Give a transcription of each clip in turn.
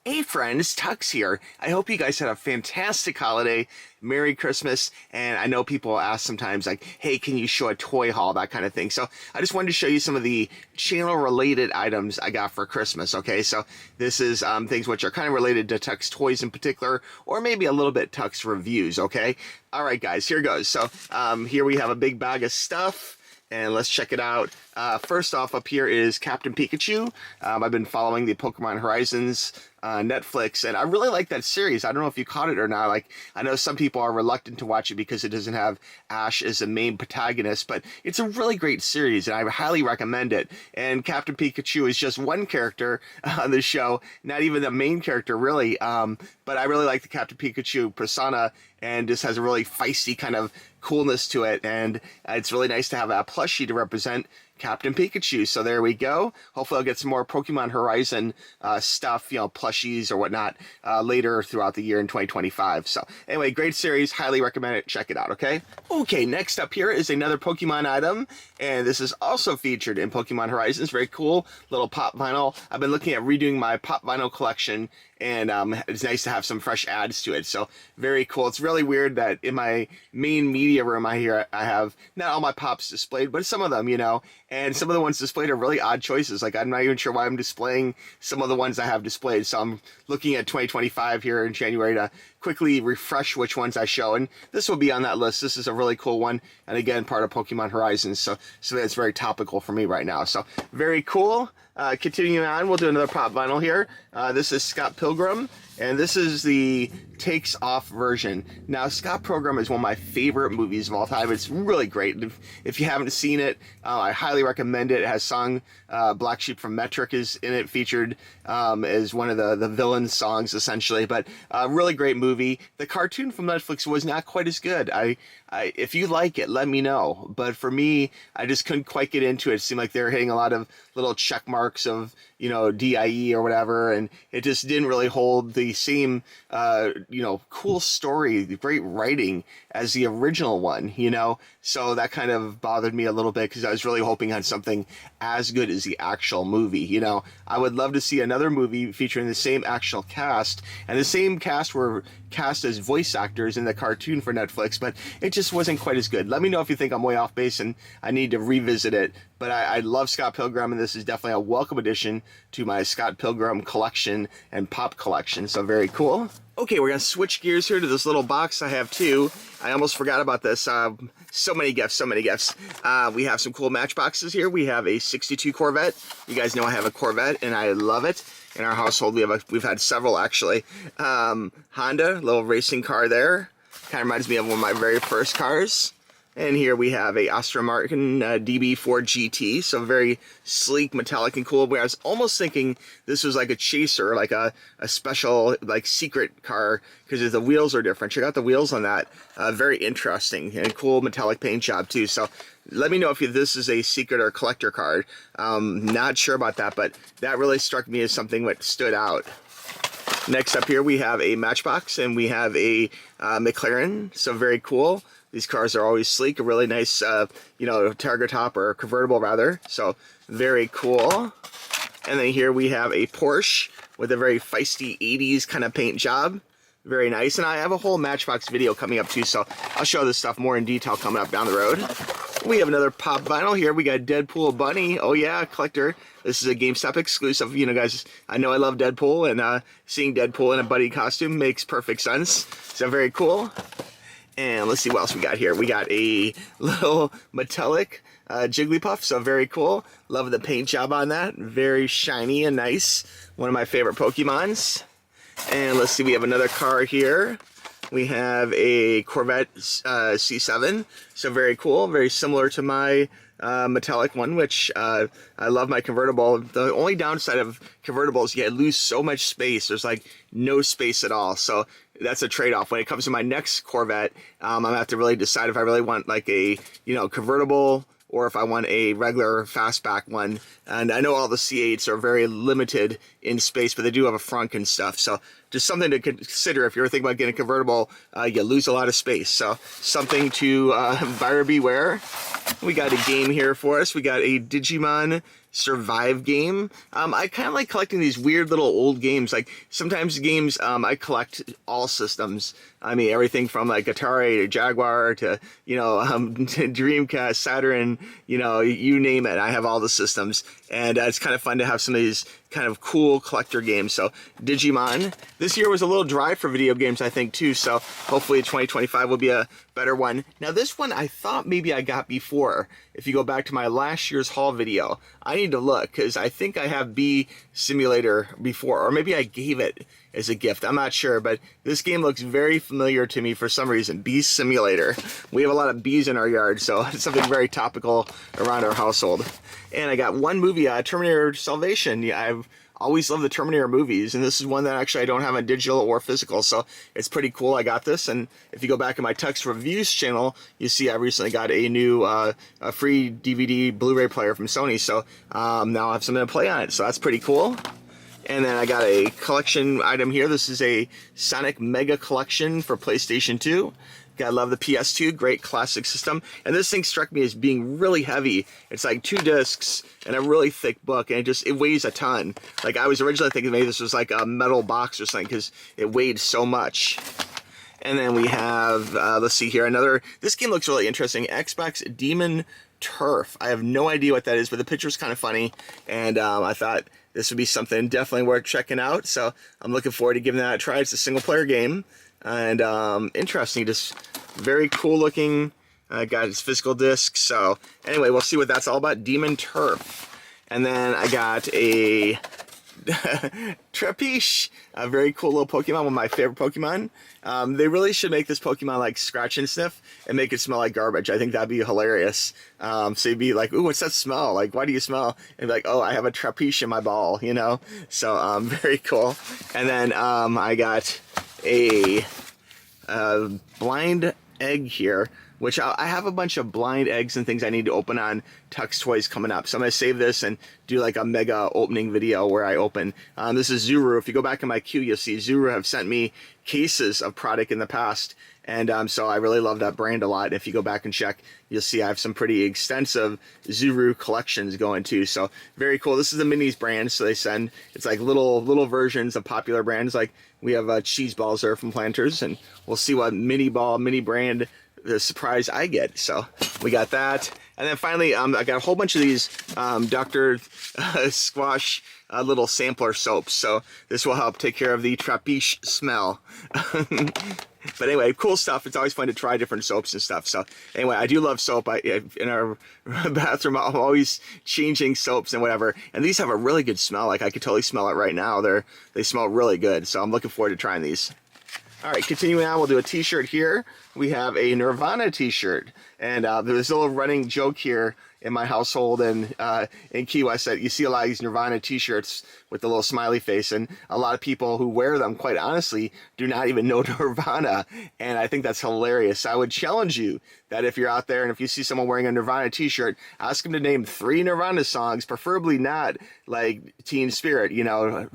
Hey friends, Tuxx here. I hope you guys had a fantastic holiday. Merry Christmas. And I know people ask sometimes like, hey, can you show a toy haul, that kind of thing. So I just wanted to show you some of the channel related items I got for Christmas. Okay, so this is things which are kind of related to Tuxx toys in particular, or maybe a little bit Tuxx reviews. Okay. All right, guys, here goes. So here we have a big bag of stuff. And let's check it out. First off, up here is Captain Pikachu. I've been following the Pokemon Horizons Netflix, and I really like that series. I don't know if you caught it or not. Like, I know some people are reluctant to watch it because it doesn't have Ash as the main protagonist, but it's a really great series, and I highly recommend it. And Captain Pikachu is just one character on the show, not even the main character, really. But I really like the Captain Pikachu persona, and just has a really feisty kind of coolness to it, and it's really nice to have a plushie to represent Captain Pikachu. So there we go. Hopefully I'll get some more Pokemon Horizon stuff, you know, plushies or whatnot later throughout the year in 2025. So anyway, great series. Highly recommend it. Check it out, okay? Okay, next up here is another Pokemon item, and this is also featured in Pokemon Horizons. Very cool little pop vinyl. I've been looking at redoing my pop vinyl collection, and it's nice to have some fresh adds to it. So very cool. It's really weird that in my main media room I have not all my pops displayed, but some of them, you know, and some of the ones displayed are really odd choices. Like, I'm not even sure why I'm displaying some of the ones I have displayed. So I'm looking at 2025 here in January to quickly refresh which ones I show, and this will be on that list. This is a really cool one, and again, part of Pokemon Horizons, so that's very topical for me right now. So very cool. Continuing on, we'll do another pop vinyl here. This is Scott Pilgrim, and this is the Takes Off version. Now, Scott Pilgrim is one of my favorite movies of all time. It's really great. If you haven't seen it, I highly recommend it. It has song Black Sheep from Metric is in it, featured as one of the villain songs, essentially. But really great movie. The cartoon from Netflix was not quite as good. If you like it, let me know. But for me, I just couldn't quite get into it. It seemed like they were hitting a lot of little check marks of, you know, DIE or whatever, and it just didn't really hold the same, you know, cool story, great writing as the original one, you know? So that kind of bothered me a little bit because I was really hoping on something as good as the actual movie, you know? I would love to see another movie featuring the same actual cast, and the same cast were cast as voice actors in the cartoon for Netflix, but it just wasn't quite as good. Let me know if you think I'm way off base and I need to revisit it. But I love Scott Pilgrim, and this is definitely a welcome addition to my Scott Pilgrim collection and pop collection, so very cool. Okay, we're going to switch gears here to this little box I have too. I almost forgot about this. So many gifts, so many gifts. We have some cool matchboxes here. We have a 62 Corvette. You guys know I have a Corvette, and I love it. In our household, we've had several, actually. Honda, little racing car there. Kind of reminds me of one of my very first cars. And here we have a Aston Martin DB4 GT, so very sleek, metallic, and cool. Where I was almost thinking this was like a chaser, like a special, like, secret car, because the wheels are different. Check out the wheels on that. Very interesting, and cool metallic paint job, too. So let me know if this is a secret or collector card. Not sure about that, but that really struck me as something that stood out. Next up here, we have a Matchbox, and we have a McLaren, so very cool. These cars are always sleek, a really nice, you know, Targa top, or convertible rather, so very cool. And then here we have a Porsche with a very feisty 80s kind of paint job. Very nice, and I have a whole Matchbox video coming up too, so I'll show this stuff more in detail coming up down the road. We have another pop vinyl here. We got Deadpool Bunny. Oh yeah, collector. This is a GameStop exclusive. You know, guys, I know I love Deadpool, and seeing Deadpool in a bunny costume makes perfect sense. So very cool. And let's see what else we got here. We got a little metallic Jigglypuff, so very cool. Love the paint job on that. Very shiny and nice. One of my favorite Pokemons. And let's see, we have another car here. We have a Corvette C7, so very cool. Very similar to my metallic one, which I love my convertible. The only downside of convertibles, you lose so much space. There's like no space at all, so that's a trade-off. When it comes to my next Corvette, I'm gonna have to really decide if I really want like a, you know, convertible, or if I want a regular fastback one. And I know all the C8s are very limited in space, but they do have a frunk and stuff. So just something to consider if you're thinking about getting a convertible. You lose a lot of space. So something to buyer beware. We got a game here for us. We got a Digimon survive game. I kind of like collecting these weird little old games. Like sometimes games, I collect all systems. I mean, everything from like Atari to Jaguar to, to Dreamcast, Saturn, you name it. I have all the systems. And it's kind of fun to have some of these kind of cool collector games. So Digimon. This year was a little dry for video games, I think, too. So hopefully 2025 will be a better one. Now, this one I thought maybe I got before. If you go back to my last year's haul video, I need to look because I think I have Bee Simulator before, or maybe I gave it as a gift. I'm not sure, but this game looks very familiar to me for some reason. Bee Simulator. We have a lot of bees in our yard, so it's something very topical around our household. And I got one movie, Terminator Salvation. Yeah, I've always loved the Terminator movies, and this is one that actually I don't have on digital or physical, so it's pretty cool. I got this, and if you go back in my Tuxx Reviews channel, you see I recently got a new a free DVD Blu-ray player from Sony, so now I have something to play on it, so that's pretty cool. And then I got a collection item here. This is a Sonic Mega Collection for PlayStation 2. Gotta love the PS2, great classic system. And this thing struck me as being really heavy. It's like 2 discs and a really thick book, and it weighs a ton. Like I was originally thinking maybe this was like a metal box or something because it weighed so much. And then we have, let's see here, this game looks really interesting, Xbox Demon Turf. I have no idea what that is, but the picture's kind of funny, and I thought this would be something definitely worth checking out, so I'm looking forward to giving that a try. It's a single-player game, and interesting, just very cool looking. Got its physical disc, so anyway, we'll see what that's all about. Demon Turf. And then I got a Trappiche, a very cool little Pokemon, one of my favorite Pokemon. They really should make this Pokemon like scratch and sniff and make it smell like garbage. I think that'd be hilarious. So you'd be like, ooh, what's that smell? Like, why do you smell? And be like, oh, I have a Trappiche in my ball, So very cool. And then I got a blind egg here, which I have a bunch of blind eggs and things I need to open on Tuxx Toys coming up. So I'm going to save this and do like a mega opening video where I open. This is Zuru. If you go back in my queue, you'll see Zuru have sent me cases of product in the past. And so I really love that brand a lot. If you go back and check, you'll see I have some pretty extensive Zuru collections going too. So very cool. This is the Minis brand. So they send, it's like little versions of popular brands. Like we have cheese balls there from Planters, and we'll see what mini brand the surprise I get. So we got that. And then finally, I got a whole bunch of these Dr. Squash little sampler soaps. So this will help take care of the Trappiche smell. But anyway, cool stuff. It's always fun to try different soaps and stuff. So anyway, I do love soap. In our bathroom, I'm always changing soaps and whatever. And these have a really good smell. Like I could totally smell it right now. They smell really good. So I'm looking forward to trying these. All right, continuing on, we'll do a t-shirt here. We have a Nirvana t-shirt. And there's a little running joke here in my household and in Key West that you see a lot of these Nirvana t-shirts with the little smiley face, and a lot of people who wear them, quite honestly, do not even know Nirvana, and I think that's hilarious. I would challenge you that if you're out there and if you see someone wearing a Nirvana t-shirt, ask them to name 3 Nirvana songs, preferably not like Teen Spirit,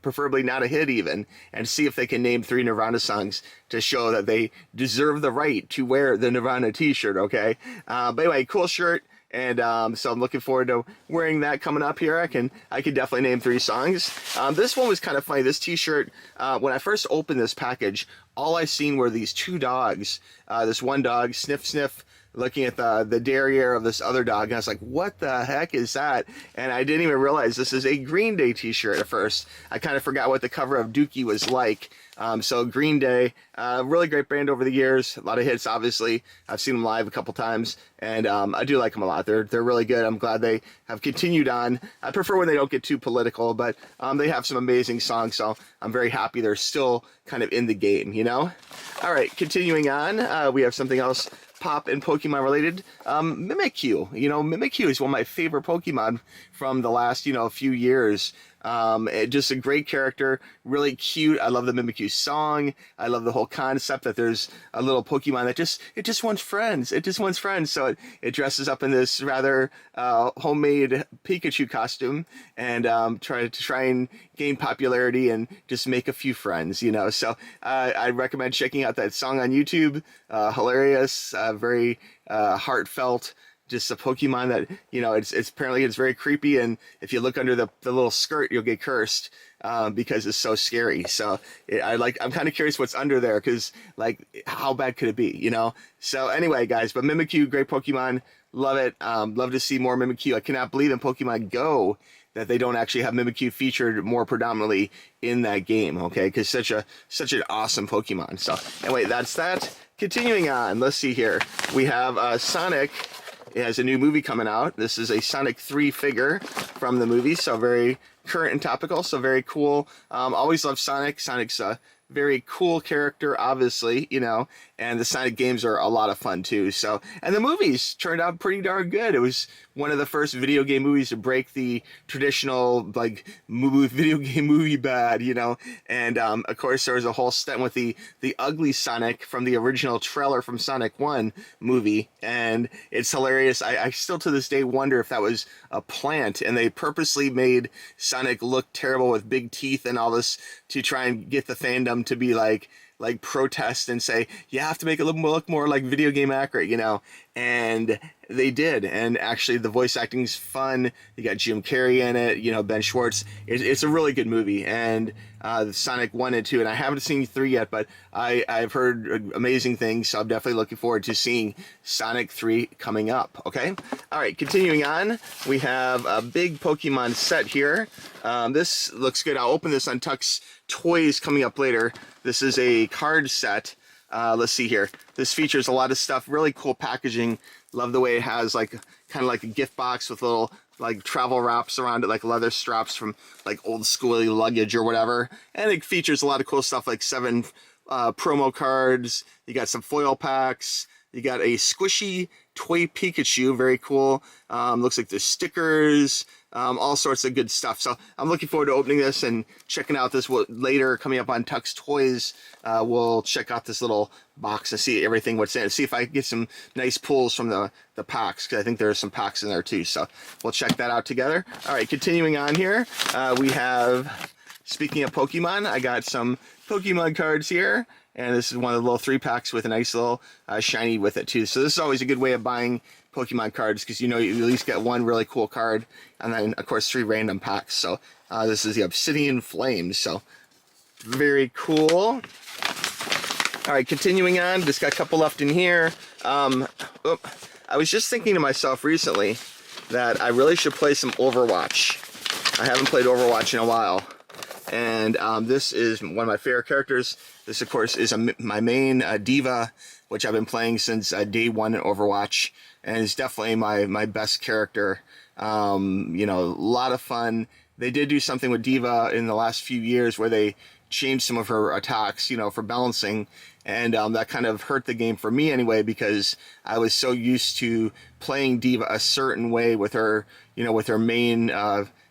preferably not a hit even, and see if they can name 3 Nirvana songs to show that they deserve the right to wear the Nirvana t-shirt, okay? But anyway, cool shirt. And so I'm looking forward to wearing that coming up here. I can definitely name 3 songs. This one was kind of funny. This t-shirt, when I first opened this package, all I seen were these 2 dogs. This one dog, Sniff Sniff, looking at the derriere of this other dog, and I was like, what the heck is that? And I didn't even realize this is a Green Day t-shirt at first. I kind of forgot what the cover of Dookie was like. So Green Day, really great band over the years, a lot of hits, obviously. I've seen them live a couple times, and I do like them a lot. They're really good. I'm glad they have continued on. I prefer when they don't get too political, but they have some amazing songs, so I'm very happy they're still kind of in the game, All right, continuing on, we have something else Pop and Pokemon related. Mimikyu. Mimikyu is one of my favorite Pokemon from the last, few years. Just a great character, really cute. I love the Mimikyu song. I love the whole concept that there's a little Pokemon that just wants friends. It just wants friends. So it dresses up in this rather homemade Pikachu costume and try and gain popularity and just make a few friends. So I recommend checking out that song on YouTube. Hilarious, very heartfelt. just a Pokemon that, you know, it's apparently it's very creepy, and if you look under the little skirt, you'll get cursed because it's so scary. So I'm kind of curious what's under there, because like how bad could it be, you know? So anyway, guys, but Mimikyu, great Pokemon, love it. Love to see more Mimikyu. I cannot believe in Pokemon Go that they don't actually have Mimikyu featured more predominantly in that game, okay? Because such an awesome Pokemon. So anyway, that's that. Continuing on, let's see here. We have Sonic. It has a new movie coming out. This is a Sonic 3 figure from the movie, so very current and topical, so very cool. Always love Sonic. Sonic's a very cool character, obviously, you know, and the Sonic games are a lot of fun too. So, and the movies turned out pretty darn good. It was one of the first video game movies to break the traditional like video game movie bad, you know. And of course, there was a whole stunt with the ugly Sonic from the original trailer from Sonic 1 movie, and it's hilarious. I still to this day wonder if that was a plant, and they purposely made Sonic look terrible with big teeth and all this to try and get the fandom to be like protest and say you have to make it look more like video game accurate, you know, and they did. And actually the voice acting's fun. You got Jim Carrey in it, you know, Ben Schwartz. It's a really good movie. And Sonic 1 and 2, and I haven't seen 3 yet, but I've heard amazing things, so I'm definitely looking forward to seeing Sonic 3 coming up. Okay, all right, continuing on, we have a big Pokemon set here. This looks good. I'll open this on Tuxx Toys coming up later. This is a card set. Let's see here. This features a lot of stuff, really cool packaging. Love the way it has like kind of like a gift box with little like travel wraps around it, like leather straps from like old schooly luggage or whatever. And it features a lot of cool stuff like 7 promo cards. You got some foil packs. You got a squishy toy Pikachu, very cool. Looks like there's stickers, all sorts of good stuff. So I'm looking forward to opening this and checking out this later coming up on Tuxx Toys. We'll check out this little box and see everything what's in it. See if I can get some nice pulls from the packs, because I think there's some packs in there too. So we'll check that out together. All right, continuing on here, we have, speaking of Pokemon, I got some Pokemon cards here. And this is one of the little 3-packs with a nice little shiny with it too. So this is always a good way of buying Pokemon cards, because you know you at least get one really cool card, and then of course 3 random packs. So this is the Obsidian Flames. So very cool. All right, continuing on, just got a couple left in here. I was just thinking to myself recently that I really should play some Overwatch. I haven't played Overwatch in a while. And this is one of my favorite characters. This, of course, is my main diva, which I've been playing since day 1 in Overwatch, and it's definitely my best character. You know, a lot of fun. They did do something with Diva in the last few years where they changed some of her attacks, you know, for balancing, and that kind of hurt the game for me anyway, because I was so used to playing Diva a certain way with her, you know, with her main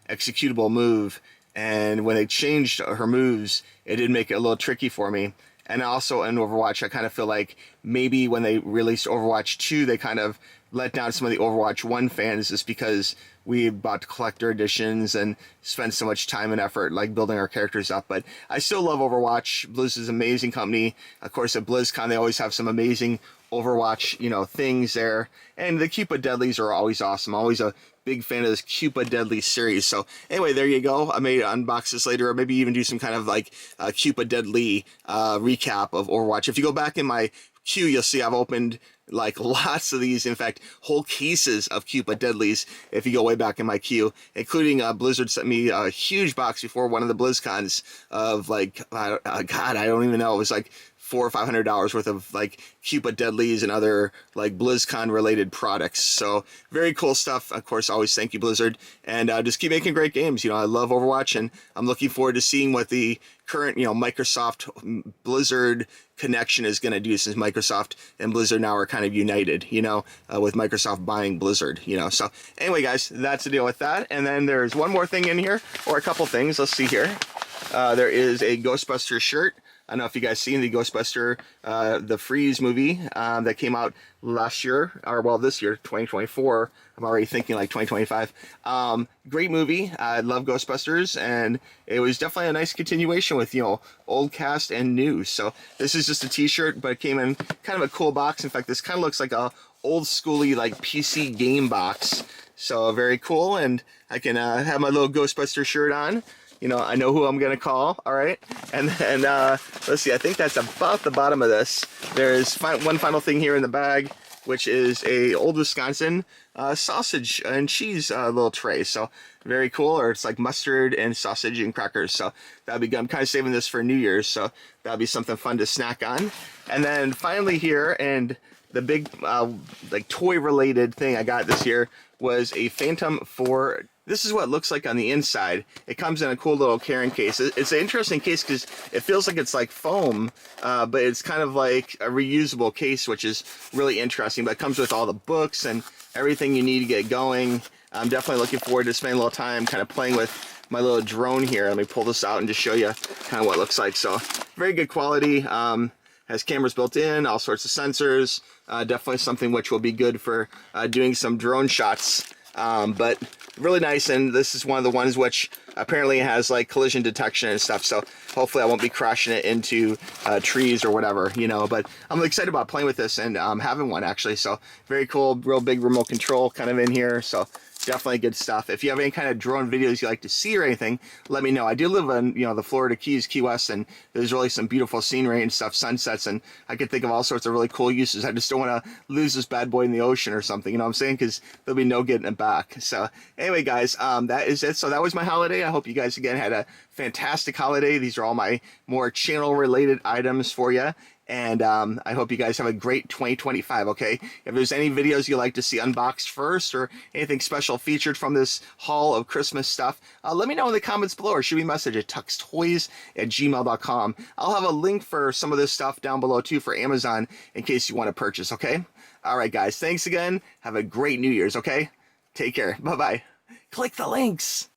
executable move. And when they changed her moves, it did make it a little tricky for me. And also in Overwatch, I kind of feel like maybe when they released Overwatch 2, they kind of let down some of the Overwatch 1 fans, just because we bought collector editions and spent so much time and effort like building our characters up. But I still love Overwatch. Blizz is an amazing company. Of course, at BlizzCon, they always have some amazing Overwatch, you know, things there. And the Cupid Deadlies are always awesome. Always a big fan of this Cupid Deadly series. So anyway, there you go. I may unbox this later, or maybe even do some kind of like Cupid Deadly recap of Overwatch. If you go back in my queue, you'll see I've opened like lots of these, in fact whole cases of Cupid Deadlies if you go way back in my queue, including Blizzard sent me a huge box before one of the BlizzCons of like God, I don't even know, it was like $400 or $500 worth of like Cupid Deadlies and other like BlizzCon related products. So very cool stuff. Of course, always thank you, Blizzard, and just keep making great games. You know, I love Overwatch, and I'm looking forward to seeing what the current, you know, Microsoft Blizzard connection is going to do, since Microsoft and Blizzard now are kind of united, you know, with Microsoft buying Blizzard, you know. So anyway, guys, that's the deal with that. And then there's one more thing in here, or a couple things. Let's see here. there is a Ghostbusters shirt. I don't know if you guys seen the Ghostbuster, the Freeze movie that came out last year, or well, this year, 2024. I'm already thinking like 2025. Great movie. I love Ghostbusters, and it was definitely a nice continuation with, you know, old cast and new. So this is just a t-shirt, but it came in kind of a cool box. In fact, this kind of looks like a old schooly like PC game box. So very cool, and I can have my little Ghostbuster shirt on. You know, I know who I'm gonna call. All right, and then let's see. I think that's about the bottom of this. There's one final thing here in the bag, which is a old Wisconsin sausage and cheese little tray. So very cool. Or it's like mustard and sausage and crackers. So that'd be good. I'm kind of saving this for New Year's, so that'd be something fun to snack on. And then finally here, and the big like toy related thing I got this year was a Phantom 4. This is what it looks like on the inside. It comes in a cool little carrying case. It's an interesting case because it feels like it's like foam, but it's kind of like a reusable case, which is really interesting. But it comes with all the books and everything you need to get going. I'm definitely looking forward to spending a little time kind of playing with my little drone here. Let me pull this out and just show you kind of what it looks like. So very good quality. Has cameras built in, all sorts of sensors. Definitely something which will be good for doing some drone shots. But really nice, and this is one of the ones which apparently has like collision detection and stuff, so hopefully I won't be crashing it into trees or whatever, you know. But I'm excited about playing with this and having one actually. So very cool, real big remote control kind of in here, so definitely good stuff. If you have any kind of drone videos you like to see or anything, let me know. I do live in, you know, the Florida Keys, Key West, and there's really some beautiful scenery and stuff, sunsets, and I could think of all sorts of really cool uses. I just don't want to lose this bad boy in the ocean or something, you know what I'm saying? Because there'll be no getting it back. So anyway, guys, that is it. So that was my holiday. I hope you guys again had a fantastic holiday. These are all my more channel related items for you. And I hope you guys have a great 2025, okay? If there's any videos you'd like to see unboxed first or anything special featured from this haul of Christmas stuff, let me know in the comments below or shoot me a message at tuxtoys@gmail.com. I'll have a link for some of this stuff down below too for Amazon in case you want to purchase, okay? All right, guys, thanks again. Have a great New Year's, okay? Take care. Bye-bye. Click the links.